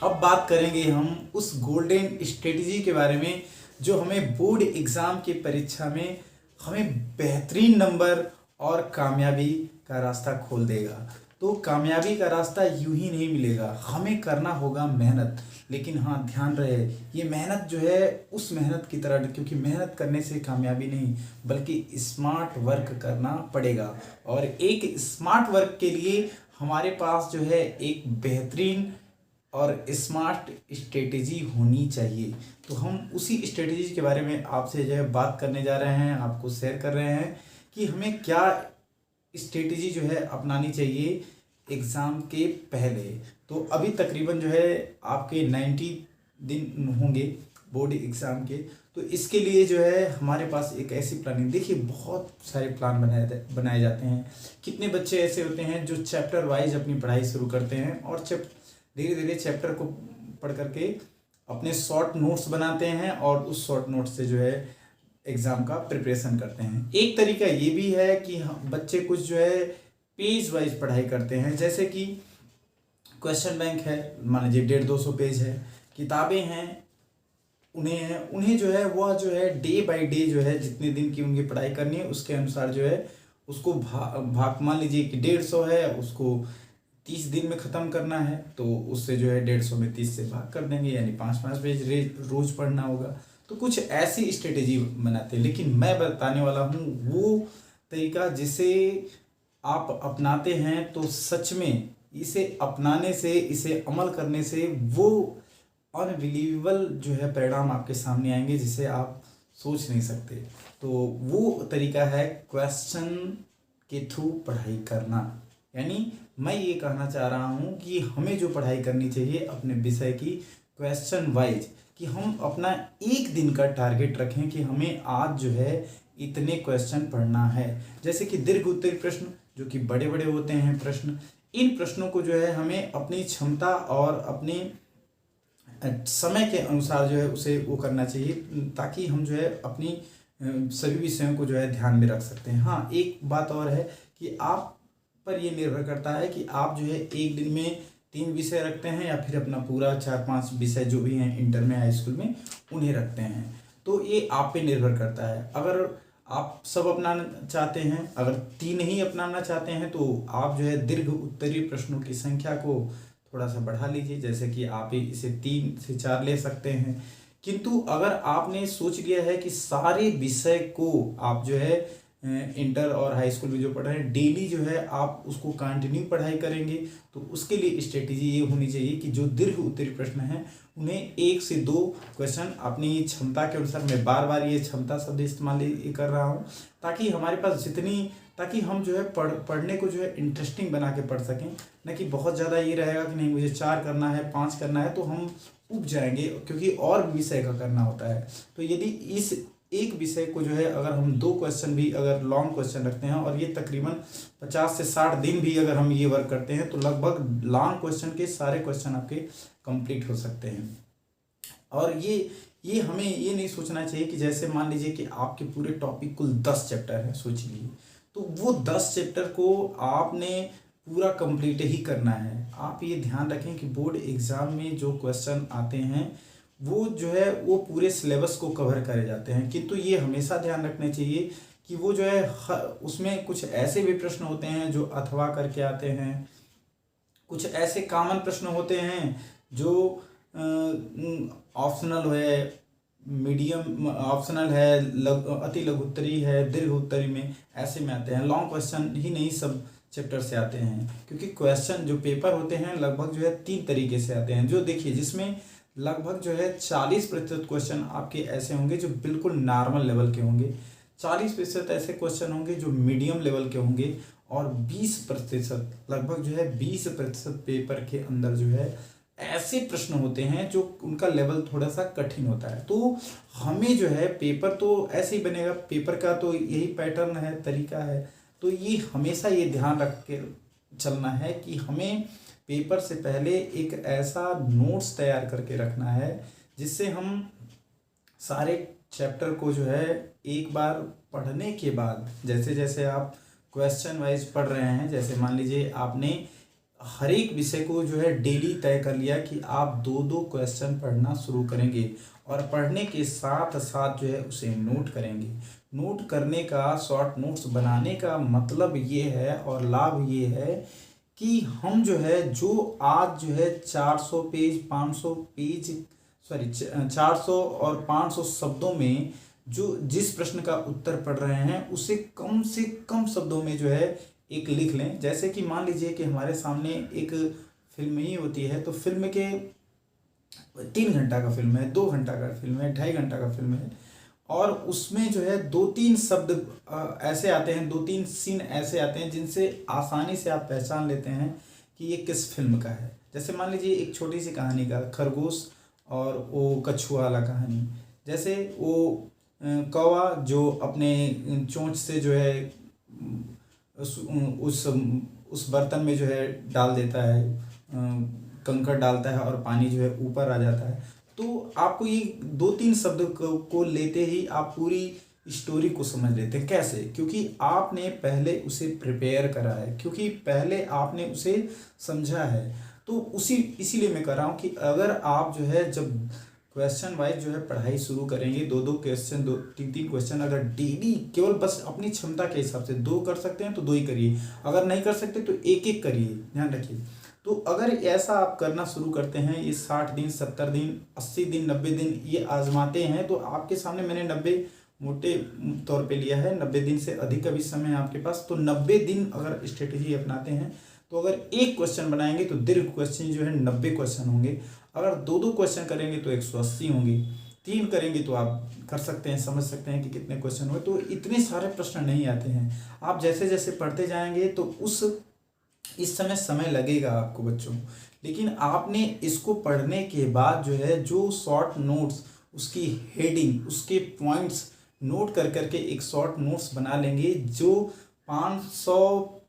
अब बात करेंगे हम उस गोल्डन स्ट्रेटजी के बारे में जो हमें बोर्ड एग्ज़ाम की परीक्षा में हमें बेहतरीन नंबर और कामयाबी का रास्ता खोल देगा। तो कामयाबी का रास्ता यूं ही नहीं मिलेगा, हमें करना होगा मेहनत। लेकिन हाँ, ध्यान रहे ये मेहनत जो है उस मेहनत की तरह, क्योंकि मेहनत करने से कामयाबी नहीं बल्कि स्मार्ट वर्क करना पड़ेगा। और एक स्मार्ट वर्क के लिए हमारे पास जो है एक बेहतरीन और स्मार्ट स्ट्रेटेजी होनी चाहिए। तो हम उसी स्ट्रेटेजी के बारे में आपसे जो है बात करने जा रहे हैं, आपको शेयर कर रहे हैं कि हमें क्या स्ट्रेटेजी जो है अपनानी चाहिए एग्ज़ाम के पहले। तो अभी तकरीबन जो है आपके 90 दिन होंगे बोर्ड एग्ज़ाम के। तो इसके लिए जो है हमारे पास एक ऐसी प्लानिंग, देखिए बहुत सारे प्लान बनाए जाते हैं। कितने बच्चे ऐसे होते हैं जो चैप्टर वाइज अपनी पढ़ाई शुरू करते हैं और धीरे धीरे चैप्टर को पढ़ करके अपने शॉर्ट नोट्स बनाते हैं और उस शॉर्ट नोट्स से जो है एग्ज़ाम का प्रिपरेशन करते हैं। एक तरीका ये भी है कि बच्चे कुछ जो है पेज वाइज पढ़ाई करते हैं, जैसे कि क्वेश्चन बैंक है, मान लीजिए 150-200 पेज है, किताबें हैं, उन्हें जो है वह जो है डे बाय डे जो है जितने दिन की उनकी पढ़ाई करनी है उसके अनुसार जो है उसको भाग मान लीजिए कि 150 है, उसको 30 दिन में ख़त्म करना है, तो उससे जो है 150 में 30 से भाग कर देंगे, यानी 5-5 पेज रोज़ पढ़ना होगा। तो कुछ ऐसी स्ट्रेटेजी बनाते हैं, लेकिन मैं बताने वाला हूँ वो तरीका जिसे आप अपनाते हैं तो सच में इसे अपनाने से, इसे अमल करने से वो अनबिलीवेबल जो है परिणाम आपके सामने आएंगे जिसे आप सोच नहीं सकते। तो वो तरीका है क्वेश्चन के थ्रू पढ़ाई करना। यानी मैं ये कहना चाह रहा हूँ कि हमें जो पढ़ाई करनी चाहिए अपने विषय की क्वेश्चन वाइज, कि हम अपना एक दिन का टारगेट रखें कि हमें आज जो है इतने क्वेश्चन पढ़ना है। जैसे कि दीर्घ उत्तरी प्रश्न जो कि बड़े बड़े होते हैं प्रश्न, इन प्रश्नों को जो है हमें अपनी क्षमता और अपनी समय के अनुसार जो है उसे वो करना चाहिए, ताकि हम जो है अपनी सभी विषयों को जो है ध्यान में रख सकते हैं। हाँ, एक बात और है कि आप पर ये निर्भर करता है कि आप जो है एक दिन में 3 विषय रखते हैं या फिर अपना पूरा 4-5 विषय जो भी हैं इंटर में, हाई स्कूल में, उन्हें रखते हैं। तो ये आप पे निर्भर करता है। अगर आप सब अपनाना चाहते हैं, अगर 3 ही अपनाना चाहते हैं, तो आप जो है दीर्घ उत्तरीय प्रश्नों की संख्या को थोड़ा सा बढ़ा लीजिए, जैसे कि आप इसे 3 से 4 ले सकते हैं। किंतु अगर आपने सोच लिया है कि सारे विषय को आप जो है इंटर और हाई स्कूल में जो पढ़ रहे हैं डेली जो है आप उसको कंटिन्यू पढ़ाई करेंगे, तो उसके लिए स्ट्रेटेजी ये होनी चाहिए कि जो दीर्घ उत्तरीय प्रश्न हैं उन्हें 1 से 2 क्वेश्चन अपनी क्षमता के अनुसार, मैं बार बार ये क्षमता शब्द इस्तेमाल कर रहा हूँ ताकि हमारे पास ताकि हम जो है पढ़ने को जो है इंटरेस्टिंग बना के पढ़ सकें। न कि बहुत ज़्यादा ये रहेगा कि नहीं मुझे 4 करना है, 5 करना है, तो हम ऊब जाएंगे, क्योंकि और विषय का करना होता है। तो यदि इस एक विषय को जो है अगर हम 2 क्वेश्चन भी अगर लॉन्ग क्वेश्चन रखते हैं और ये तकरीबन 50 से 60 दिन भी अगर हम ये वर्क करते हैं, तो लगभग लॉन्ग क्वेश्चन के सारे क्वेश्चन आपके कंप्लीट हो सकते हैं। और ये हमें ये नहीं सोचना चाहिए कि जैसे मान लीजिए कि आपके पूरे टॉपिक कुल 10 चैप्टर है, सोच लीजिए, तो वो 10 चैप्टर को आपने पूरा कंप्लीट ही करना है। आप ये ध्यान रखें कि बोर्ड एग्ज़ाम में जो क्वेश्चन आते हैं वो जो है वो पूरे सिलेबस को कवर करे जाते हैं, किंतु ये हमेशा ध्यान रखना चाहिए कि वो जो है उसमें कुछ ऐसे भी प्रश्न होते हैं जो अथवा करके आते हैं, कुछ ऐसे कॉमन प्रश्न होते हैं जो ऑप्शनल है, मीडियम ऑप्शनल है, अति लघु उत्तरी है, दीर्घ उत्तरी में ऐसे में आते हैं। लॉन्ग क्वेश्चन ही नहीं सब चैप्टर से आते हैं, क्योंकि क्वेश्चन जो पेपर होते हैं लगभग जो है 3 तरीके से आते हैं। जो देखिए जिसमें लगभग जो है 40% क्वेश्चन आपके ऐसे होंगे जो बिल्कुल नॉर्मल लेवल के होंगे, 40% ऐसे क्वेश्चन होंगे जो मीडियम लेवल के होंगे, और 20% लगभग जो है 20% पेपर के अंदर जो है ऐसे प्रश्न होते हैं जो उनका लेवल थोड़ा सा कठिन होता है। तो हमें जो है पेपर तो ऐसे ही बनेगा, पेपर का तो यही पैटर्न है, तरीका है। तो ये हमेशा ये ध्यान रख के चलना है कि हमें पेपर से पहले एक ऐसा नोट्स तैयार करके रखना है जिससे हम सारे चैप्टर को जो है एक बार पढ़ने के बाद, जैसे जैसे आप क्वेश्चन वाइज पढ़ रहे हैं, जैसे मान लीजिए आपने हर एक विषय को जो है डेली तय कर लिया कि आप दो दो क्वेश्चन पढ़ना शुरू करेंगे और पढ़ने के साथ साथ जो है उसे नोट करेंगे। नोट करने का, शॉर्ट नोट्स बनाने का मतलब ये है और लाभ ये है कि हम जो है, जो आज जो है 400 पेज 500 पेज, सॉरी 400 और 500 शब्दों में जो जिस प्रश्न का उत्तर पढ़ रहे हैं उसे कम से कम शब्दों में जो है एक लिख लें। जैसे कि मान लीजिए कि हमारे सामने एक फिल्म ही होती है, तो फिल्म के 3 घंटा का फिल्म है, 2 घंटा का फिल्म है, 2.5 घंटा का फिल्म है, और उसमें जो है 2-3 शब्द ऐसे आते हैं, 2-3 सीन ऐसे आते हैं जिनसे आसानी से आप पहचान लेते हैं कि ये किस फिल्म का है। जैसे मान लीजिए एक छोटी सी कहानी का, खरगोश और वो कछुआ वाला कहानी। जैसे वो कौवा जो अपने चोंच से जो है उस उस उस बर्तन में जो है डाल देता है, कंकड़ डालता है और पानी जो है ऊपर आ जाता है। तो आपको ये 2-3 शब्द को लेते ही आप पूरी स्टोरी को समझ लेते हैं। कैसे? क्योंकि आपने पहले उसे प्रिपेयर करा है, क्योंकि पहले आपने उसे समझा है। तो उसी इसीलिए मैं कह रहा हूँ कि अगर आप जो है जब क्वेश्चन वाइज जो है पढ़ाई शुरू करेंगे, 2-2 क्वेश्चन, 2-3 क्वेश्चन, अगर डेली केवल बस अपनी क्षमता के हिसाब से 2 कर सकते हैं तो 2 ही करिए, अगर नहीं कर सकते तो एक करिए, ध्यान रखिए। तो अगर ऐसा आप करना शुरू करते हैं, ये 60 दिन, 70 दिन, 80 दिन, 90 दिन ये आजमाते हैं, तो आपके सामने मैंने 90 मोटे तौर पे लिया है, 90 दिन से अधिक का भी समय है आपके पास। तो 90 दिन अगर स्ट्रेटेजी अपनाते हैं, तो अगर एक क्वेश्चन बनाएंगे तो दीर्घ क्वेश्चन जो है 90 क्वेश्चन होंगे। अगर 2-2 क्वेश्चन करेंगे तो 180 होंगे। 3 करेंगे तो आप कर सकते हैं, समझ सकते हैं कि कितने क्वेश्चन हुए। तो इतने सारे प्रश्न नहीं आते हैं। आप जैसे जैसे पढ़ते जाएंगे तो इस समय लगेगा आपको बच्चों, लेकिन आपने इसको पढ़ने के बाद जो है, जो शॉर्ट नोट्स, उसकी हेडिंग, उसके पॉइंट्स नोट कर करके एक शॉर्ट नोट्स बना लेंगे, जो 500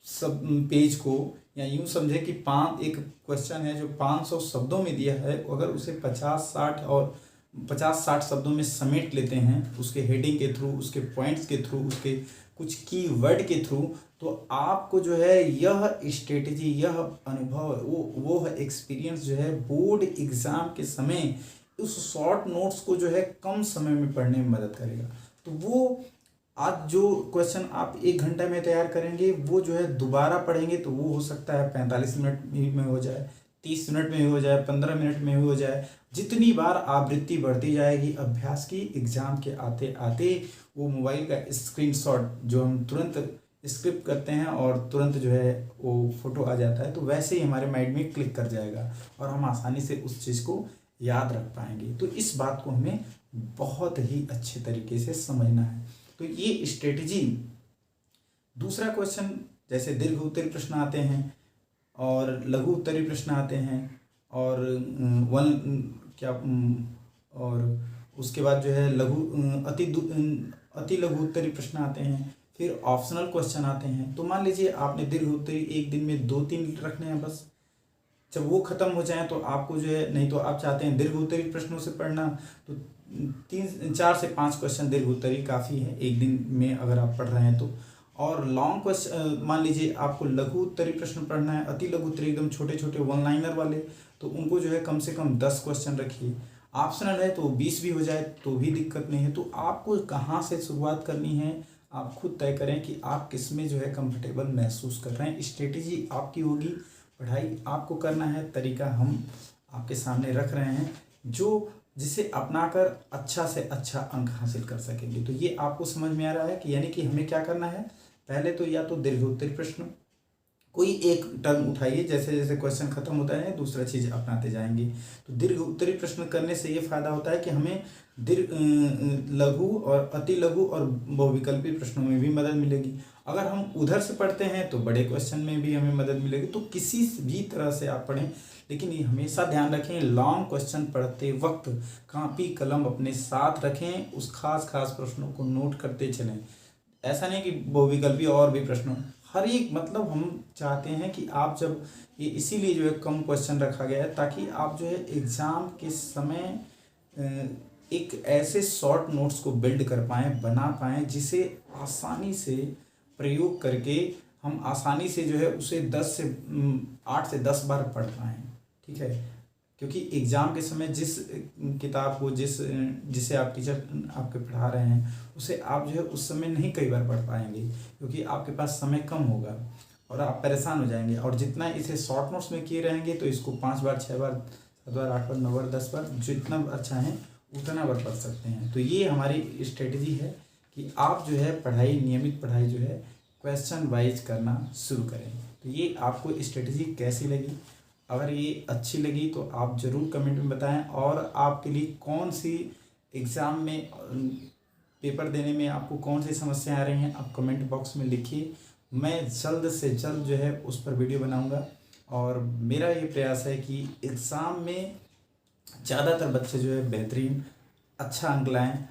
सब पेज को, या यूं समझे कि एक क्वेश्चन है जो 500 शब्दों में दिया है, अगर उसे 50-60 शब्दों में समेट लेते हैं, उसके हेडिंग के थ्रू, उसके पॉइंट्स के थ्रू, उसके कुछ की वर्ड के थ्रू, तो आपको जो है यह स्ट्रेटेजी, यह अनुभव, वो एक्सपीरियंस जो है बोर्ड एग्जाम के समय उस शॉर्ट नोट्स को जो है कम समय में पढ़ने में मदद करेगा। तो वो आज जो क्वेश्चन आप 1 घंटे में तैयार करेंगे, वो जो है दोबारा पढ़ेंगे तो वो हो सकता है 45 मिनट में हो जाए, 30 मिनट में हो जाए, 15 मिनट में हो जाए। जितनी बार आवृत्ति बढ़ती जाएगी अभ्यास की, एग्जाम के आते आते वो मोबाइल का स्क्रीनशॉट जो हम तुरंत स्क्रिप्ट करते हैं और तुरंत जो है वो फोटो आ जाता है, तो वैसे ही हमारे माइंड में क्लिक कर जाएगा और हम आसानी से उस चीज़ को याद रख पाएंगे। तो इस बात को हमें बहुत ही अच्छे तरीके से समझना है। तो ये स्ट्रेटजी। दूसरा क्वेश्चन, जैसे दीर्घ उत्तरी प्रश्न आते हैं और लघु उत्तरी प्रश्न आते हैं, और और उसके बाद जो है अति लघु उत्तरी प्रश्न आते हैं, फिर ऑप्शनल क्वेश्चन आते हैं। तो मान लीजिए आपने दीर्घ उत्तरी एक दिन में 2-3 रखने हैं बस। जब वो खत्म हो जाए तो आपको जो है, नहीं तो आप चाहते हैं दीर्घ उत्तरी प्रश्नों से पढ़ना, तो 4 से 5 क्वेश्चन दीर्घ उत्तरी काफ़ी है एक दिन में अगर आप पढ़ रहे हैं तो। और लॉन्ग क्वेश्चन, मान लीजिए आपको लघु उत्तरी प्रश्न पढ़ना है, अति लघु उत्तरी एकदम छोटे छोटे 1 लाइनर वाले, तो उनको जो है कम से कम 10 क्वेश्चन रखिए। ऑप्शनल है तो 20 भी हो जाए तो भी दिक्कत नहीं है। तो आपको कहाँ से शुरुआत करनी है आप खुद तय करें कि आप किस में जो है कंफर्टेबल महसूस कर रहे हैं। स्ट्रेटेजी आपकी होगी, पढ़ाई आपको करना है, तरीका हम आपके सामने रख रहे हैं, जो जिसे अपनाकर अच्छा से अच्छा अंक हासिल कर सकेंगे। तो ये आपको समझ में आ रहा है कि यानी कि हमें क्या करना है। पहले तो या तो दीर्घ उत्तरी प्रश्न कोई एक टर्म उठाइए, जैसे जैसे क्वेश्चन खत्म होता है दूसरा चीज़ अपनाते जाएंगे। तो दीर्घ उत्तरी प्रश्न करने से ये फायदा होता है कि हमें लघु और अति लघु और बहुविकल्पी प्रश्नों में भी मदद मिलेगी। अगर हम उधर से पढ़ते हैं तो बड़े क्वेश्चन में भी हमें मदद मिलेगी। तो किसी भी तरह से आप पढ़ें, लेकिन ये हमेशा ध्यान रखें, लॉन्ग क्वेश्चन पढ़ते वक्त कापी कलम अपने साथ रखें, उस खास प्रश्नों को नोट करते चलें। ऐसा नहीं कि बहुविकल्पी और भी प्रश्न, हर एक, मतलब हम चाहते हैं कि आप जब ये, इसीलिए जो है कम क्वेश्चन रखा गया है ताकि आप जो है एग्ज़ाम के समय एक ऐसे शॉर्ट नोट्स को बिल्ड कर पाएँ, बना पाएँ, जिसे आसानी से प्रयोग करके हम आसानी से जो है उसे 8 से 10 बार पढ़ पाएँ। ठीक है, क्योंकि एग्ज़ाम के समय जिस किताब को जिसे आप टीचर आपके पढ़ा रहे हैं उसे आप जो है उस समय नहीं कई बार पढ़ पाएंगे, क्योंकि आपके पास समय कम होगा और आप परेशान हो जाएंगे। और जितना इसे शॉर्ट नोट्स में किए रहेंगे तो इसको 5 बार, 6 बार, 7 बार, 8 बार, 9 बार, 10 बार, जितना बार चाहें उतना बार पढ़ सकते हैं। तो ये हमारी स्ट्रेटजी है कि आप जो है पढ़ाई, नियमित पढ़ाई जो है क्वेश्चन वाइज करना शुरू करें। तो ये आपको स्ट्रेटजी कैसी लगी? अगर ये अच्छी लगी तो आप ज़रूर कमेंट में बताएं, और आपके लिए कौन सी एग्ज़ाम में पेपर देने में आपको कौन सी समस्याएं आ रही हैं आप कमेंट बॉक्स में लिखिए। मैं जल्द से जल्द जो है उस पर वीडियो बनाऊंगा, और मेरा ये प्रयास है कि एग्ज़ाम में ज़्यादातर बच्चे जो है बेहतरीन अच्छा अंक लाएँ